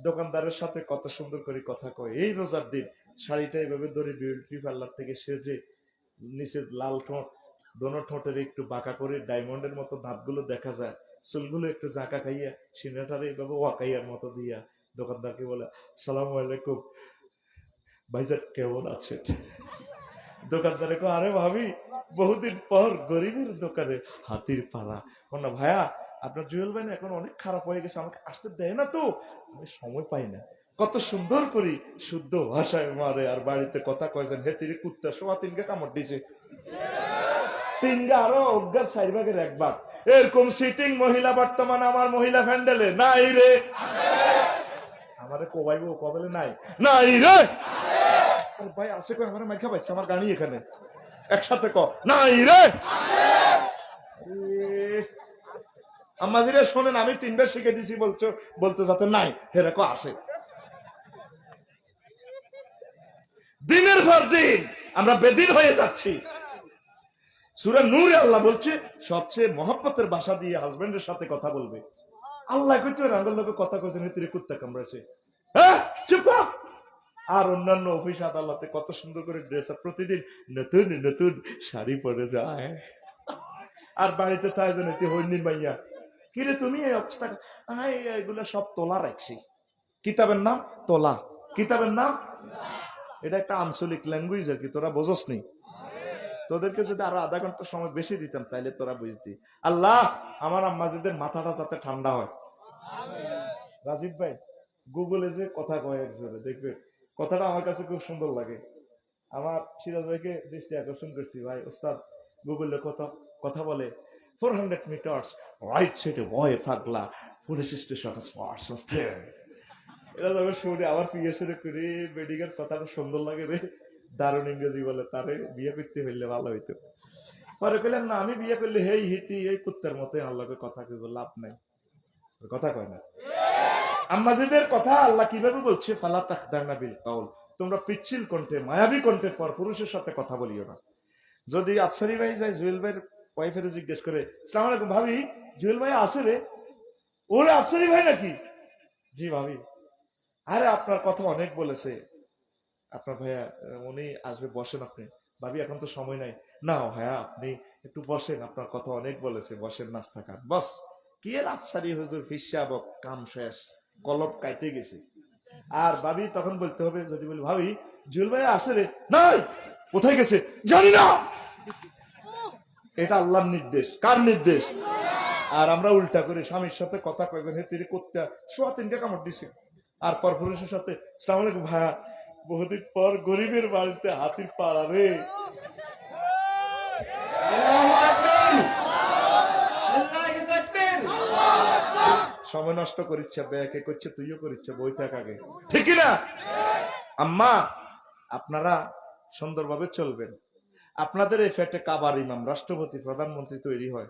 দোকানদারের সাথে কত সুন্দর করে কথা কয়। এই রোজার দিন শাড়িটা এইভাবে ধরে বিউটি পার্লার থেকে সেজে, নিচের লাল ঠোঁট, দোনো ঠোঁটের একটু বাঁকা করে ডায়মন্ডের মতো দাঁতগুলো দেখা যায়, চুলগুলো একটু জাঁকা খাইয়া, সিনাটারে এইভাবে ওয়াকাইয়ার মতো দিয়া দোকানদারকে বলে, সালাম আলাইকুম ভাইজান, কেমন আছেন? দোকানদারে কো, আরে ভাবি বহুদিন পর গরিবের দোকানে হাতির পাড়া। না ভাইয়া, আপনার জুয়েল ভাই না এখন অনেক খারাপ হয়ে গেছে, আমাকে আসতে দেয় না, তো আমি সময় পাই না। কত সুন্দর করি শুদ্ধ ভাষায় মারে, আর বাড়িতে কথা কয়েছেন, হে তিরি কুত্তা সোয়া 3 কামড় দিছে, 3 আরো অজ্ঞার 4 ভাগের 1 ভাগ। এরকম সিটিং মহিলা বর্তমানে আমার মহিলা ফ্যান্ডেলে নাই রে। আমারে কোবাইবো, কবেলে নাই, নাই রে ভাই আছে কই, আমার মাইখা পাইছে আমার গাড়ি এখানে, একসাথে ক নাই রে। আমাদের শোনেন, আমি 3 বার শিখে দিছি, বলতে যাতে নাই, হেরাকো আছে। দিনের পর দিন আমরা বেদিন হয়ে যাচ্ছি। সূরা নূরে আল্লাহ বলছে সবচেয়ে মহব্বতের ভাষা দিয়ে হাজবেন্ডের সাথে কথা বলবে। আল্লাহ কইতে রাঙ্গল লোকে কথা কইতে নেত্রী কুত্তা কামড়াছে, হ্যাঁ চুপ। আর অন্যান্য অফিস আদালতে কত সুন্দর করে ড্রেস আপ, প্রতিদিন নতুন নতুন শাড়ি পরে যায়, আর বাড়িতে তাই জানে হইনির মাইয়া, কিরে তুমি এই অবস্থা? এগুলো সব তোলা রাখছি। কিতাবের নাম তোলা, কিতাবের নাম, এটা একটা আঞ্চলিক ল্যাঙ্গুয়েজ আর কি, তোরা বোঝস নি। তোদেরকে যদি আরো আধা ঘন্টা সময় বেশি দিতাম তাইলে তোরা বুঝতি। আল্লাহ আমার আম্মাজিদের মাথাটা যাতে ঠান্ডা হয়। রাজীব ভাই গুগলে যে কথা কয় একজনে, দেখবে কথাটা আমার কাছে খুব সুন্দর লাগে। আমার সিরাজ ভাইকে দৃষ্টি আকর্ষণ করছি, ভাই ওস্তাদ গুগলে কথা বলে 400 মিটার্স রাইট সাইডে বয় পাগলা পুলিশ স্টেশন এটা যখন শুনে আমার পিএসএ করে বেডিংয়ের কথাটা সুন্দর লাগে রে, দারুণ ইংরেজি বলে, তারে বিয়ে করতে ফেললে ভালো হইতো। পরে কইলাম না, আমি বিয়ে করলে হেই হিতি এই কুত্তার মতো আল্লাহকে কথা কইব, লাভ নাই, কথা কয় না। আম্মাজিদের কথা আল্লাহ কিভাবে বলছে, ফালা তাখদারনা বিল কাউল, তোমরা পিচ্ছিল কণ্ঠে মায়াবী কণ্ঠের পর পুরুষের সাথে কথা বলিও না। যদি আফসারি ভাই যায় জুয়েল ভাইয়ের ওয়াইফের জিজ্ঞেস করে আসসালামু আলাইকুম ভাবি জুয়েল ভাই আসে রে, ওরে আফসারি ভাই নাকি? জি ভাবি। আরে আপনার কথা অনেক বলেছে আপনার ভাইয়া, উনি আসবে, বসেন আপনি। ভাবি এখন তো সময় নাই। না ভাইয়া আপনি একটু বসেন, আপনার কথা অনেক বলেছে, বসেন, নাস্তা খান। বস কি এর আফসারি হুজুর ফিসাব, কাম শেষ, কলব কাইতে গেছে। আর ভাবি তখন বলতে হবে, যদি বলি ভাবি জুয়েল ভাই আসে রে, নাই, কোথায় গেছে জানি না। এটা আল্লাহর নির্দেশ। কার নির্দেশ? আর আমরা উল্টা করে স্বামীর সাথে কথা কয়েছেন হে তিরি করতে সোয়া 3টা কামড় দিছে, আর পরপুরুষের সাথে আসসালামু আলাইকুম ভাইয়া, বহুদিন পর গরিবের বাড়িতে হাতির পাড়া রে। সময় নষ্ট করিচ্ছে, ব্যাকে করছে, তুইও করিচ্ছে, বইটা আগে, ঠিক না? আম্মা আপনারা সুন্দরভাবে চলবেন। আপনাদের এই ফ্যাটে কাবার ইমাম, রাষ্ট্রপতি, প্রধানমন্ত্রী তৈরি হয়,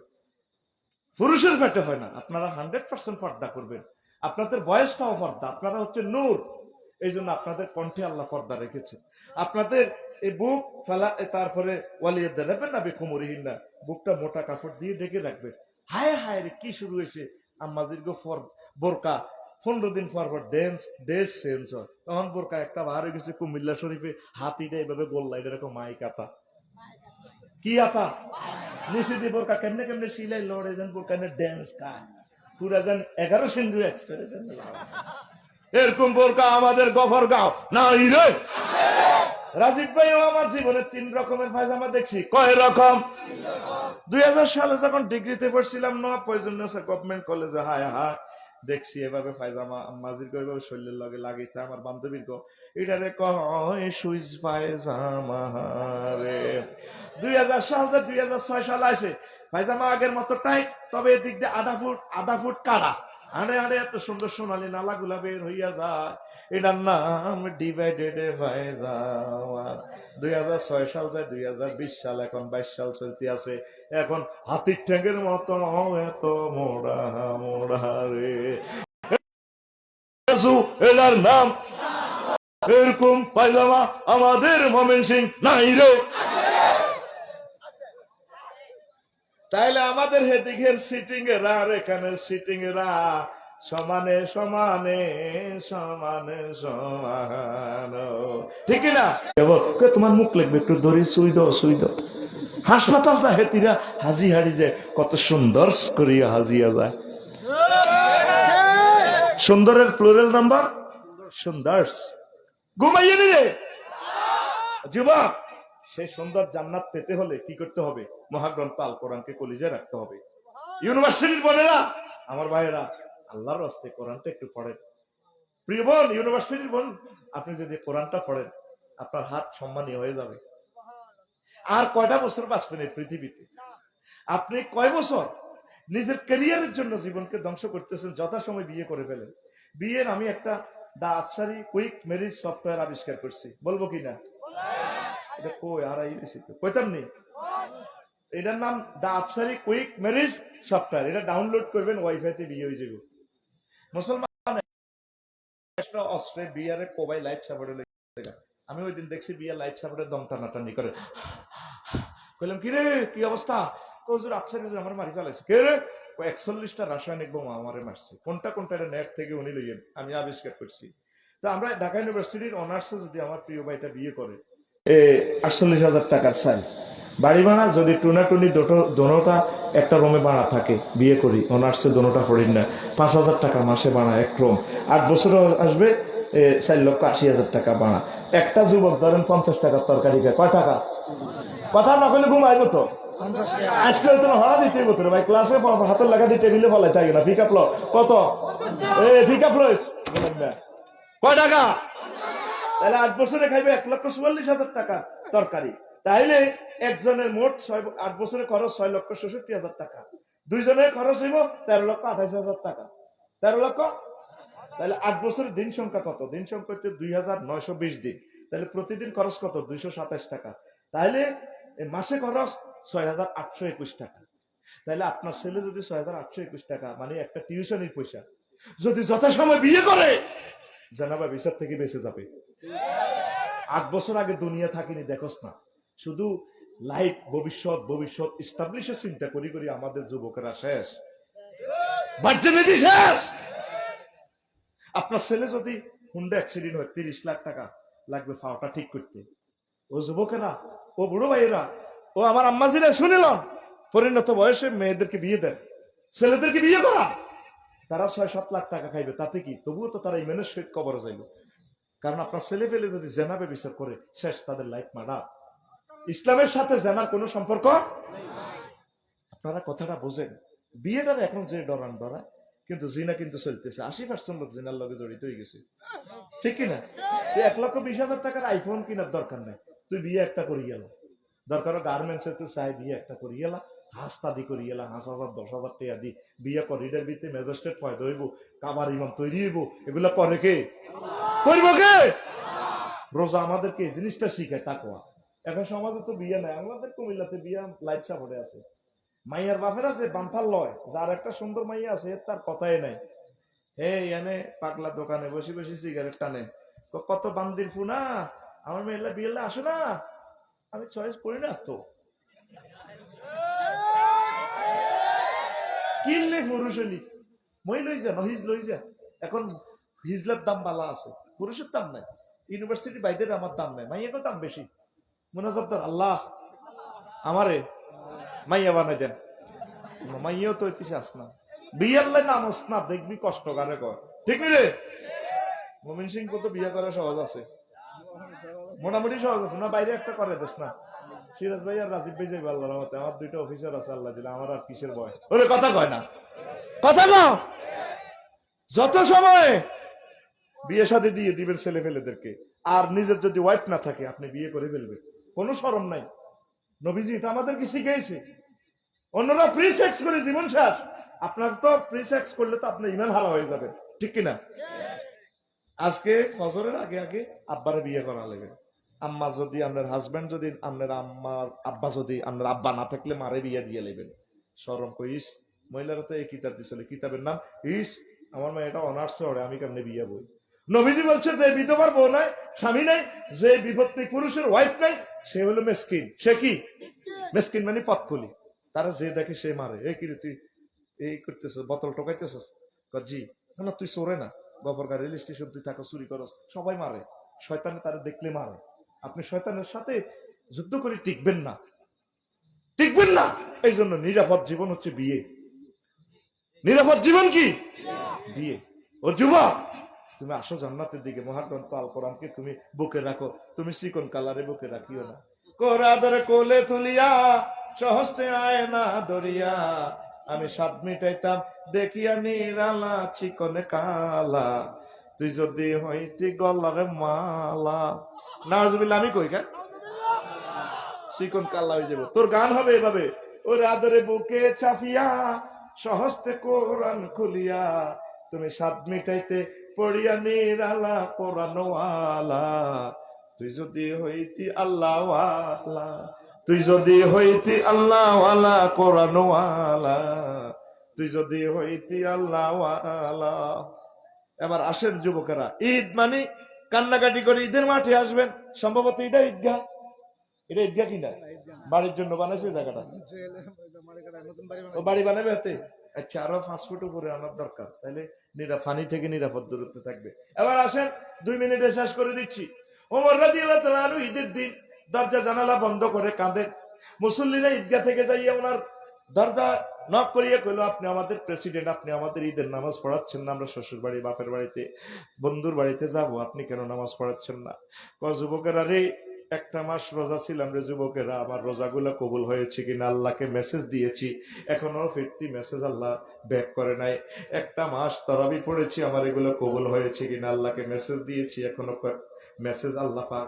পুরুষের ফ্যাটে হয় না। আপনারা 100% পর্দা করবেন। আপনাদের বয়সটাও পর্দা, আপনারা হচ্ছে নূর, এই জন্য আপনাদের কণ্ঠে আল্লাহ পর্দা রেখেছে। আপনাদের এই বুক ফেলা, তারপরে ওয়ালিয়াদ রাখবেন না বেখুমরিহীন না, বুকটা মোটা কাপড় দিয়ে ঢেকে রাখবেন। হায় হায় রে কি শুরু হয়েছে, আম্মাজির গো বোরকা 15 দিন পর পর ড্রেস চেঞ্জ হয়, তখন বোরকা একটা বার হয়ে গেছে কুমিল্লা শরীফে, হাতিটা এইভাবে গোল্লা, এটা এরকম মাইক আতা, কি আতা নিচে দিয়ে বোরকা কেমনে কেমনে সিলাই লড়ে যান, বোরকা ড্যান্স কায় পুরা যান 11 সিন্ধু এক্সপ্রেস, এরকম বোরকা আমাদের গফর গাঁও নাই রে। রাজীব ভাইও আমার জীবনে 3 রকমের পায়জামা দেখছি। কয় রকম? 2000 সালে যখন ডিগ্রিতে পড়ছিলাম নবাব গভর্নমেন্ট কলেজে, হায় হায় দেখছি এভাবে পায়জামা, আম্মাজির গো এভাবে শরীরের লগে লাগাইতে, আমার বান্ধবীর গো এটারে কয় সুইজ পায়জামা রে। 2000 সাল 2006 সাল আছে, পায়জামা আগের মতো টাইট, তবে এদিক দিয়ে আধা ফুট কাটা, হাঁড়ে হাঁড়ে এত সুন্দর সোনালী নালাগুলা বের হইয়া যায়, এটার নাম ডিভাইডেড পায়জামা। 2006 সাল যায় 2020 সাল, এখন 22 সাল চলতে আছে, এখন হাতির ঠ্যাঙ্গের মতো এত মোড়া মোড়া রে। এটার নাম, এরকম পায়জামা আমাদের ময়মনসিং নাই রে। তাইলে আমাদের হেদিকের সিটিং এরা আর এখানের সিটিং এরা সমানে সমানে সমানে সমান, ঠিক না? তোমার মুখ লাগবে একটু ধরি, সুই দাও সুই দাও। হাসপাতাল যায় হেতিরা হাজি হাড়ি যায়, কত সুন্দর করিয়া হাজিয়া যায়। সুন্দরের প্লুরাল নাম্বার সুন্দর। ঘুমাইয়ে নিলে যুবক, সেই সুন্দর জান্নাত পেতে হলে কি করতে হবে? মহাগ্রন্থ আল কোরআনকে কলিজায় রাখতে হবে। ইউনিভার্সিটির বোনেরা, আমার ভাইয়েরা, আল্লাহর রাস্তায় কোরআনটা একটু পড়েন। প্রিয় বোন, ইউনিভার্সিটির বোন, আপনি যদি কোরআনটা পড়েন আপনার হাত সম্মানীয় হয়ে যাবে। আর কয়টা বছর বাঁচবেন এই পৃথিবীতে? আপনি কয় বছর নিজের ক্যারিয়ারের জন্য জীবনকে ধ্বংস করতেছেন? যথাসময় বিয়ে করে ফেলেন। বিয়ের আমি একটা দা আফসারি কুইক ম্যারেজ সফটওয়্যার আবিষ্কার করছি, বলবো কিনা? এটা কই হারাই দিছি তো, কইতাম নি। এটার নাম দা আফসারি কুইক ম্যারেজ সফটওয়্যার। এটা ডাউনলোড করবেন, ওয়াইফাই তে বিয়ে হয়ে যাবে। মুসলমান অস্ট্রে বিয়ারে কোবাই লাইফ সাপোর্টে, আমি ওই দিন দেখছি বিয়ার লাইফ সাপোর্টে দম টানাটানি করে। কইলাম কি রে কি অবস্থা? হুজুর আফসারি আমার মারি ফেলাইছে। কে রে? 41টা রাসায়নিক বোমা আমারে মারছে। কোনটা কোনটা নেট থেকে উনি লইয়েন, আমি আবিষ্কার করছি। তো আমরা ঢাকা ইউনিভার্সিটির অনার্সে যদি আমার প্রিয় ভাইটা বিয়ে করে, 48,000 টাকার চাই বাড়ি ভাড়া, যদি টুনাটুনি দোনোটা একটা রুমে ভাড়া থাকে, বিয়ে করি অনার্সে দোনোটা পড়ি না, 5,000 টাকা মাসে ভাড়া এক রুম, 8 বছর আসবে 4,80,000 টাকা ভাড়া। একটা যুবক ধরেন 50 টাকার তরকারি খায়, কয় টাকা? কথা না কইলে ঘুম আইব তো। আজকে তোমার ভাড়া দিতে হইব তোর ভাই, ক্লাসে হাতের লাগা দিয়ে টেবিলে ফলাই থাকে না। পিক আপ ল কত? পিক আপ লইস কয় টাকা? তাহলে 8 বছরে খাইবে 1,44,000 টাকা তরকারি। তাইলে একজনের মোট 8 বছরে খরচ 6,66,000 টাকা। দুইজনের খরচ হইব 13,28,000 টাকা। 13 লক্ষ। তাহলে 8 বছরের দিন সংখ্যা কত? দিন সংখ্যা হচ্ছে 2,920 দিন। তাহলে প্রতিদিন খরচ কত? 227 টাকা। তাহলে মাসে খরচ 6,821 টাকা। তাহলে আপনার ছেলে যদি 6,821 টাকা, মানে একটা টিউশনের পয়সা, যদি যথাসময় বিয়ে করে, জানাবা বিচার থেকে বেঁচে যাবে। 8 বছর আগে দুনিয়া থাকিনি দেখোস না, শুধু লাইফ ভবিষ্যৎ ভবিষ্যৎ ইস্টাবলিশে চিন্তা করি করি আমাদের যুবকেরা শেষ, বাচ্চামেদি শেষ। আপনার ছেলে যদি হুন্ডা অ্যাক্সিডেন্ট হয় 30 লাখ টাকা লাগবে ফাওটা ঠিক করতে। ও যুবকেরা, ও বুড়ো ভাইয়েরা, ও আমার আম্মাজিরা শুনিলাম, পরিণত বয়সে মেয়েদেরকে বিয়ে দেন, ছেলেদেরকে বিয়ে করা, তারা 6-7 লাখ টাকা খাইবে, তাতে কি? তবুও তো তারা ইমানের সহিত কবরে যাইল। কারণ আপনার ছেলে ফেলে যদি জেনাবে বিচার করে, শেষ, তাদের লাইফ মার্ডার। ইসলামের সাথে জেনার কোনো সম্পর্ক। আপনারা কথাটা বোঝেন। বিয়েটার এখন যে ডরান ডরায়, কিন্তু জিনা কিন্তু চলতেছে। 80% লোক জিনার লগে জড়িত হয়ে গেছে, ঠিক কিনা? 1,20,000 টাকার আইফোন কেনার দরকার নাই, তুই বিয়ে একটা করি গেল, দরকার গার্মেন্টস তুই চাই বিয়ে একটা করি গেলা, হাসতাদি করি গেলা, 5,000 10,000 টাকা দি বিয়ে করিডার ভিতরে ম্যাজিস্ট্রেট ফয়দা হইব, কাবার ইমাম তৈরি হইব, এগুলা করে কে? করবো কে? রোজা আমাদেরকে এই জিনিসটা শিখায়, তাকওয়া। এখন সমাজে তো বিয়ে নাই, আমাদের কুমিল্লাতে বিয়ে লাইফ সাপোর্টে আছে। মাইয়ার বাপের আছে বাম্পার লয়, যার একটা সুন্দর মাইয়া আছে তার কথাই নাই। এনে পাগলা দোকানে বসে বসে সিগারেট টানে, কত বান্দির ফুনা, আমার মেয়েলা বিয়েলা আসো না, আমি চয়েস করি না তো। কিনলে পুরুষ হলি মই লই যা, নহিজ লই যা। এখন হিজলার দাম বালা আছে, পুরুষের দাম নাই। ইউনিভার্সিটি বাইদের আমার দাম নাই, মাইয়াকে দাম বেশি। মুনাজাত আল্লাহ আমারে মাইয়া বানাই দেন। মাইয়াও তো হইতেছে আসনা, বিয়ার লাই নাম না, দেখবি কষ্ট কারে কয়, ঠিক নি রে? মমিন সিং তো বিয়ে করা সহজ আছে, মোটামুটি সহজ আছে না? বাইরে একটা করে দেশ না, সিরাজ ভাই আর রাজীব ভাই যাইবে আল্লাহর রহমতে, আমার 2টা অফিসার আছে আল্লাহ দিলে, আমার আর কিসের ভয়? ওরে কথা কয় না, কথা কও। যত সময় বিয়ে শাদী দিয়ে দিবেন ছেলে ফেলেদেরকে, আর নিজের যদি ওয়াইফ না থাকে আপনি বিয়ে করে ফেলবেন, কোনো শরম নাই। নবীজি এটা আমাদেরকে শিখিয়েছে। অন্যরা প্রি সেক্স করে জীবন শেষ, আপনার তো প্রি সেক্স করলে তো আপনার ইমান হারা হয়ে যাবে, ঠিক কিনা? আজকে ফজরের আগে আগে আব্বারে বিয়ে করা লাগবে। আম্মা যদি আপনার হাজবেন্ড, যদি আপনার আম্মার আব্বা, যদি আপনার আব্বা না থাকলে মারে বিয়ে দিয়ে লেবেন। শরম কইস, মহিলারা তো এই কিতাব দিছিল, কিতাবের নাম ইস, আমার মা এটা অনার্স পড়ে, আমি কেমনে বিয়ে বই। নবীজি বলছে যে বিধবার বউ নাই, স্বামী নাই, যে বিভক্তি পুরুষের ওয়াইফ নাই, সে হলো মেসকিন। সে কি মেসকিন? মানে পথকুলি। তারা যে দেখে সে মারে। এই কি রে তুই এই করতেছ, বোতল টোকাইতেছস? জি না, তুই চোরে না, গফরগাঁ রেল স্টেশন তুই থাকো, চুরি করস, সবাই মারে। শয়তানে তারা দেখলে মারে। আপনি শয়তানের সাথে যুদ্ধ করে টিকবেন না, টিকবেন না। এই জন্য নিরাপদ জীবন হচ্ছে বিয়ে। নিরাপদ জীবন কি? বিয়ে। ও যুবক, তুমি আসো জান্নাতের দিকে। মহাগ্রন্থ আল কোরআনকে তুমি বুকে রাখো, তুমি চিকন কালারে বুকে রাখিও না। কোরআদের কোলে তুলিয়া সহস্তে আয় না দরিয়া, আমি স্বাদ মিটাইতাম দেখিয়া নিরালা চিকনে কালা, তুই যদি হইতি গলার মালা। নাউজুবিল্লাহ, আমি কই কেন? চিকন কালা হয়ে যাবো। তোর গান হবে এভাবে, ওর আদরে বুকে চাপিয়া সহস্তে কোরআন খুলিয়া, তুমি স্বাদ মিটাইতে পড়িয়া নিরালা কোরআনওয়ালা, তুই যদি হইতি আল্লাহওয়ালা, তুই যদি হইতি আল্লাহওয়ালা কোরআনওয়ালা, তুই যদি হইতি আল্লাহওয়ালা। এবার আসেন যুবকেরা, ঈদ মানে কান্নাকাটি করে ঈদের মাঠে আসবেন। সম্ভবত এটা ঈদগাহ, এটা ঈদগাহ কিনা বাড়ির জন্য বানাইছে জায়গাটা, ও বাড়ি বানাবে হাতে। আচ্ছা, আরো 5 ফুট উপরে আনার দরকার, তাহলে ফানি থেকে নিরাপদ দূরত্বে থাকবে। এবার আসেন, 2 মিনিটে শেষ করে দিচ্ছি। ওমর রাদিয়াল্লাহু তাআলা আনহু ঈদের দিন দরজা জানালা বন্ধ করে কাঁদেন। মুসল্লিরা ঈদগাহ থেকে যাইয়া ওনার দরজা নক করিয়া কইল, আপনি আমাদের প্রেসিডেন্ট, আপনি আমাদের ঈদের নামাজ পড়াচ্ছেন না, আমরা শ্বশুর বাড়ি, বাপের বাড়িতে, বন্ধুর বাড়িতে যাব, আপনি কেন নামাজ পড়াচ্ছেন না? যুবকেরা রে, 1 মাস রোজা ছিলাম রে যুবকেরা, আমার রোজাগুলো কবুল হয়েছে কিনা আল্লাহকে মেসেজ দিয়েছি, এখনো ফিরতি মেসেজ আল্লাহ ব্যাক করে নাই। 1 মাস তারাবি পড়েছি, আমার এগুলো কবুল হয়েছে কিনা আল্লাহকে মেসেজ দিয়েছি, এখনো মেসেজ আল্লাহ পাক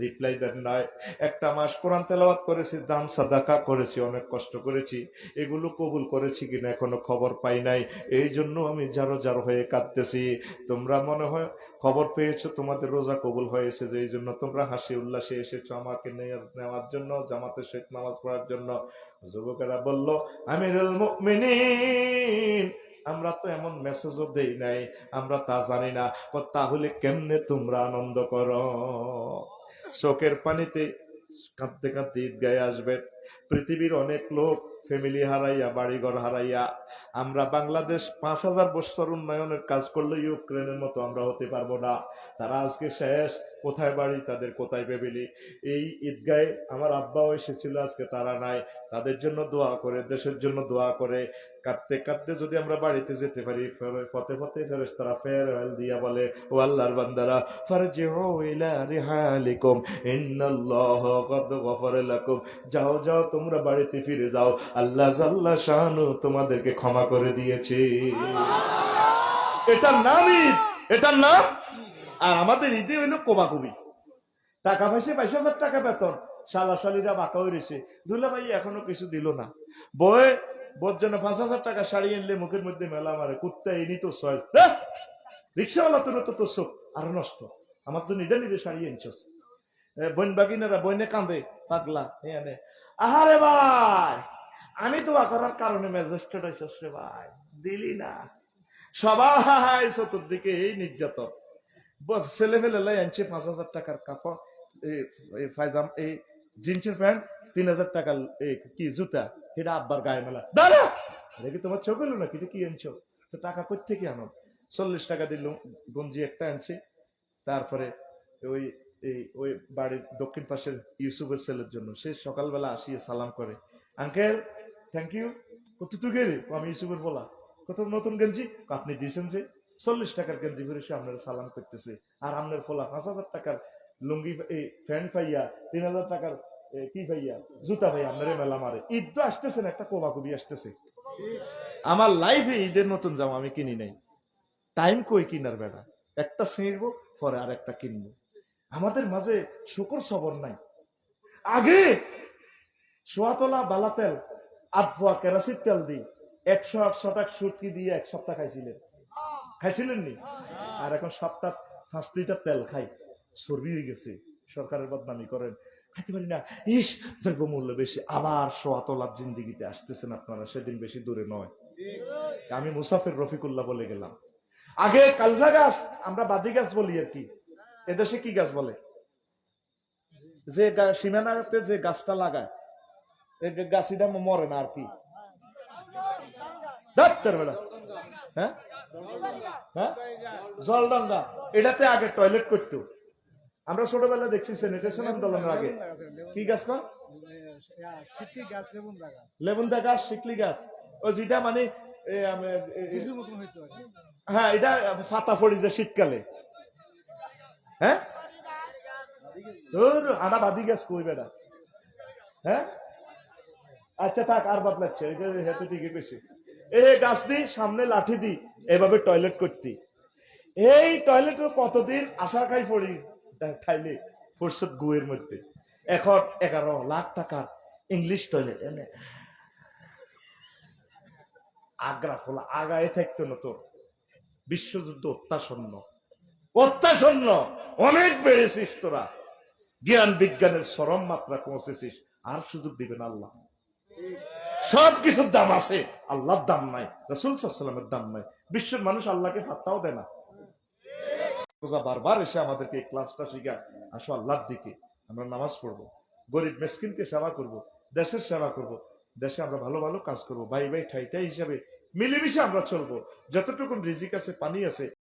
রিপ্লাই দেন নাই। 1 মাস কোরআন তেলাওয়াত করেছি, দান সাদাকা করেছি, অনেক কষ্ট করেছি, এগুলো কবুল করেছি কিনা এখনো খবর পাই নাই। এই জন্য আমি জারো জারো হয়ে কাঁদতেছি। তোমরা মনে হয় খবর পেয়েছো তোমাদের রোজা কবুল হয়েছে, যে এই জন্য তোমরা হাসি উল্লাসে এসেছো আমাকে নেওয়ার জন্য, জামাতের শেখ নামাজ পড়ার জন্য। যুবকেরা বলল, আমিরুল মুমিনিন, আমরা তো এমন মেসেজও দেই নাই, আমরা তা জানি না। তাহলে কেমনে তোমরা আনন্দ করো? চোখের পানিতে কাঁদতে কাঁদতে ঈদগাহে আসবেন। পৃথিবীর অনেক লোক ফ্যামিলি হারাইয়া, বাড়িঘর হারাইয়া, আমরা বাংলাদেশ 5,000 বছর উন্নয়নের কাজ করলে ইউক্রেনের মতো আমরা হতে পারবো না। তারা আজকে শেষ। কোথায় বাড়ি তাদের, কোথায় ফ্যামিলি। এই ঈদগাহে আমার আব্বাও এসেছিল, আজকে তারা নাই। তাদের জন্য দোয়া করে, দেশের জন্য দোয়া করে। কাঁদতে কাঁদতে যদি আমরা বাড়িতে যেতে পারি, পথে পথে ফেরেশতারা ফেয়ারওয়েল দিয়া বলে, ও আল্লাহর বান্দারা, ফারজিউ ইলা রিহালিকুম ইন্নাল্লাহা ক্বাদ গফারা লাকুম। যাও যাও, তোমরা বাড়িতে ফিরে যাও, আল্লাহ জাল্লা শানু তোমাদেরকে ক্ষমা করে দিয়েছে। এটার নাম ঈদ, এটার নাম। আর আমাদের ঈদে হইলো কোবাকুবি। টাকা পয়সা 22,000 টাকা বেতন, শালা শালিরা বাঁকা হয়েছে। দুলা ভাই এখনো কিছু দিল না। বোর জন্য 5,000 টাকা শাড়ি এনলে মুখের মধ্যে মেলা মারে, কুত্তা এনি তো ছয়। রিক্সাওয়ালা তো চোখ আরো নষ্ট। আমার তো নিজে নিজে শাড়ি এনছস। বোন বাগিনারা বইনে কাঁদে, পাগলা এনে। আহারে ভাই, আমি দোয়া করার কারণে ম্যাজিস্ট্রেট হইছস রে ভাই, দিলি না। সবাই চতুর্দিকে এই নির্যাতন। ছেলে ফেলে আনছে 5,000 টাকার কাপড়, ফাইজাম, এই জিন্সের প্যান্ট, 3,000 টাকার কি জুতা, এটা আব্বার গায়ে মেলা। দাঁড়া, এটা কি তোমার চোখ হলো নাকি? কি আনছো? তো টাকা কই থেকে আনো? 40 টাকা দিল গঞ্জি একটা আনছে। তারপরে ওই ওই বাড়ির দক্ষিণ পাশের ইউসুফের ছেলের জন্য, সে সকালবেলা আসিয়ে সালাম করে, আঙ্কেল থ্যাংক ইউ। কত তুই গেলি? আমি ইউসুফের বলা। কত নতুন গেঞ্জি? আপনি দিয়েছেন যে। 40 টাকার গেঞ্জি পরে সে আপনার সালাম করতেছে। আর আপনার ফোলা 5,000 টাকার লুঙ্গি, এই প্যান্ট পাইয়া, 3,000 টাকার কি পাইয়া, জুতা পাইয়া আপনার মেলা মারে। ঈদ তো আসতেছে না, একটা কোবাকুবি আসতেছে। আমার লাইফে ঈদের নতুন জামা আমি কিনি নাই। টাইম কই কিনার বেড়া, একটা ছিঁড়বো পরে আর একটা কিনবো। আমাদের মাঝে শুকর সবর নাই। আগে সোয়াতলা বালা তেল, 8 পোয়া কেরাসিন তেল দিই 100 টাকা সুটকি দিয়ে 1 সপ্তাহ খাইছিলেন নি? আর এখন সপ্তাহ 5 লিটার তেল খাই, চর্বি হয়ে গেছে। সরকারের বদনামি করেন, খাইতে পারি না। ইস, দ্রব্য মূল্য বেশি। আবার সোয়াতলার জিন্দিগিতে আসতেছেন আপনারা, সেদিন বেশি দূরে নয়। আমি মুসাফির রফিকুল্লাহ বলে গেলাম। আগে কালনা গাছ আমরা বাদি গাছ বলি আর কি। এদেশে কি গাছ বলে? যে সীমানাতে যে গাছটা লাগায়, এই গাছিটা মরে না আর কি। হ্যাঁ হ্যাঁ, জলডাঙ্গা। এটাতে আগে টয়লেট করতো। আমরা ছোটবেলায় দেখছি স্যানিটেশন আন্দোলনের আগে। কি গাছ কয়? লেবুন্দা গাছ, শিকলি গাছ। ও যেটা মানে হ্যাঁ, এটা ফাতা পড়ি যে শীতকালে। হ্যাঁ, আনা বাদি গাছ কই বেড়া। হ্যাঁ, আচ্ছা থাক, আর বদলাচ্ছে। হেঁটে ঠিকই পেয়েছি। এই গাছ দিই, সামনে লাঠি দিই, এভাবে টয়লেট করতি। এই টয়লেট কতদিন আশা খাই পড়ি খাইলে ফোরসত গুয়ের মধ্যে। এখন 11 লাখ টাকার ইংলিশ টয়লেট এনে আগ্রা খোলা আগায় থাকতো না। তোর বিশ্বযুদ্ধ অত্যাসন্ন অনেক বেড়েছিস তোরা, জ্ঞান বিজ্ঞানের চরম মাত্রা পৌঁছেছিস। আর সুযোগ দিবেন আল্লাহ। সবকিছুর দাম আছে, আল্লাহর দাম নাই, রাসূল সাল্লাল্লাহু আলাইহি ওয়াসাল্লামের দাম নাই। বিশ্বের মানুষ আল্লাহকে পাত্তাও দেয় না। বারবার এসে আমাদেরকে এই ক্লাসটা শিখা, আসো আল্লাহর দিকে, আমরা নামাজ পড়বো, গরিব মিসকিনকে সেবা করব, দেশের সেবা করব, দেশে আমরা ভালো ভালো কাজ করব, ভাই ভাই ঠাইটাই হিসাবে মিলেমিশে আমরা চলবো। যতটুকু রিজিক আছে, পানি আছে,